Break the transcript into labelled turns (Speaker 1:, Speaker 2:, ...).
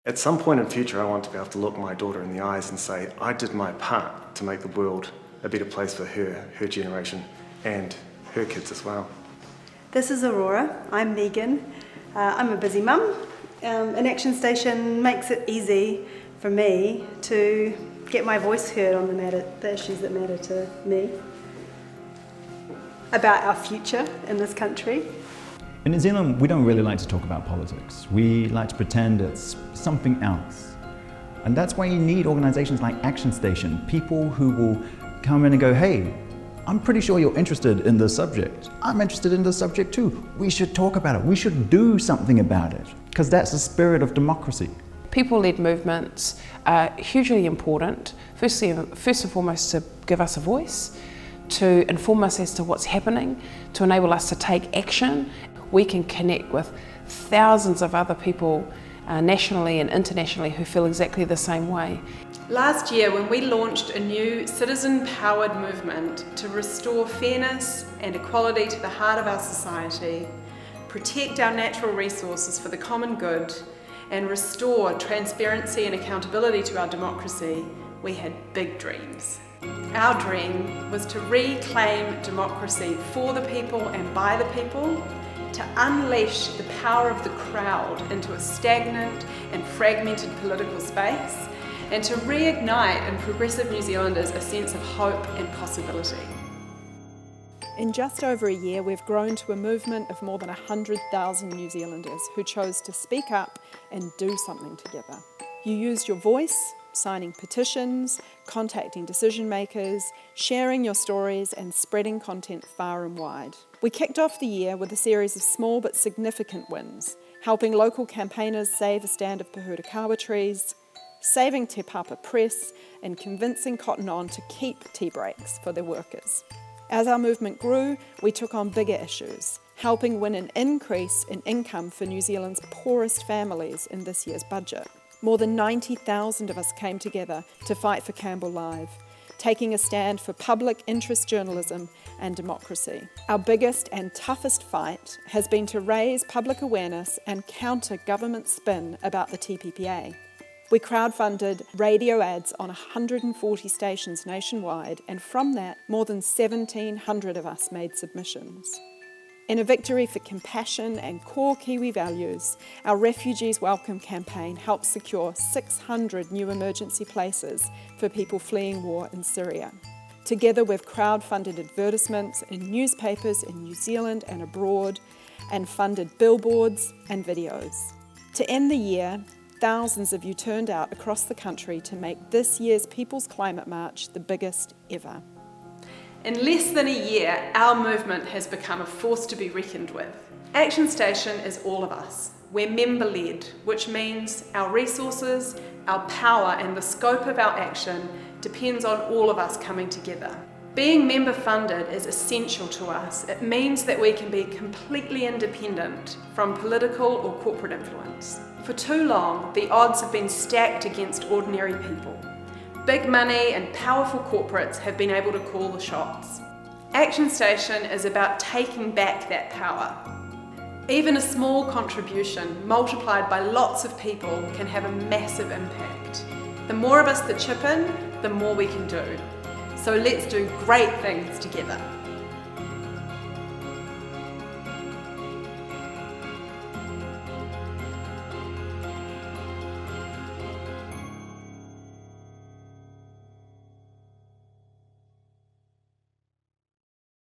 Speaker 1: At some point in future, I want to be able to look my daughter in the eyes and say, I did my part to make the world a better place for her generation, and her kids as well.
Speaker 2: This is Aurora. I'm Megan. I'm a busy mum, and ActionStation makes it easy for me to get my voice heard on the issues that matter to me, about our future in this country.
Speaker 3: In New Zealand, we don't really like to talk about politics. We like to pretend it's something else. And that's why you need organisations like ActionStation, people who will come in and go, hey, I'm pretty sure you're interested in this subject. I'm interested in this subject too. We should talk about it. We should do something about it. Because that's the spirit of democracy.
Speaker 4: People-led movements are hugely important. First and foremost, to give us a voice, to inform us as to what's happening, to enable us to take action. We can connect with thousands of other people nationally and internationally who feel exactly the same way.
Speaker 5: Last year, when we launched a new citizen-powered movement to restore fairness and equality to the heart of our society, protect our natural resources for the common good, and restore transparency and accountability to our democracy, we had big dreams. Our dream was to reclaim democracy for the people and by the people, to unleash the power of the crowd into a stagnant and fragmented political space, and to reignite in progressive New Zealanders a sense of hope and possibility.
Speaker 6: In just over a year, we've grown to a movement of more than 100,000 New Zealanders who chose to speak up and do something together. You used your voice, signing petitions, contacting decision makers, sharing your stories and spreading content far and wide. We kicked off the year with a series of small but significant wins, helping local campaigners save a stand of Pahurakawa trees, saving Te Papa Press and convincing Cotton On to keep tea breaks for their workers. As our movement grew, we took on bigger issues, helping win an increase in income for New Zealand's poorest families in this year's budget. More than 90,000 of us came together to fight for Campbell Live, taking a stand for public interest journalism and democracy. Our biggest and toughest fight has been to raise public awareness and counter government spin about the TPPA. We crowdfunded radio ads on 140 stations nationwide, and from that, more than 1,700 of us made submissions. In a victory for compassion and core Kiwi values, our Refugees Welcome campaign helped secure 600 new emergency places for people fleeing war in Syria. Together, we've crowdfunded advertisements in newspapers in New Zealand and abroad, and funded billboards and videos. To end the year, thousands of you turned out across the country to make this year's People's Climate March the biggest ever.
Speaker 5: In less than a year, our movement has become a force to be reckoned with. ActionStation is all of us. We're member-led, which means our resources, our power and the scope of our action depends on all of us coming together. Being member-funded is essential to us. It means that we can be completely independent from political or corporate influence. For too long, the odds have been stacked against ordinary people. Big money and powerful corporates have been able to call the shots. ActionStation is about taking back that power. Even a small contribution multiplied by lots of people can have a massive impact. The more of us that chip in, the more we can do. So let's do great things together.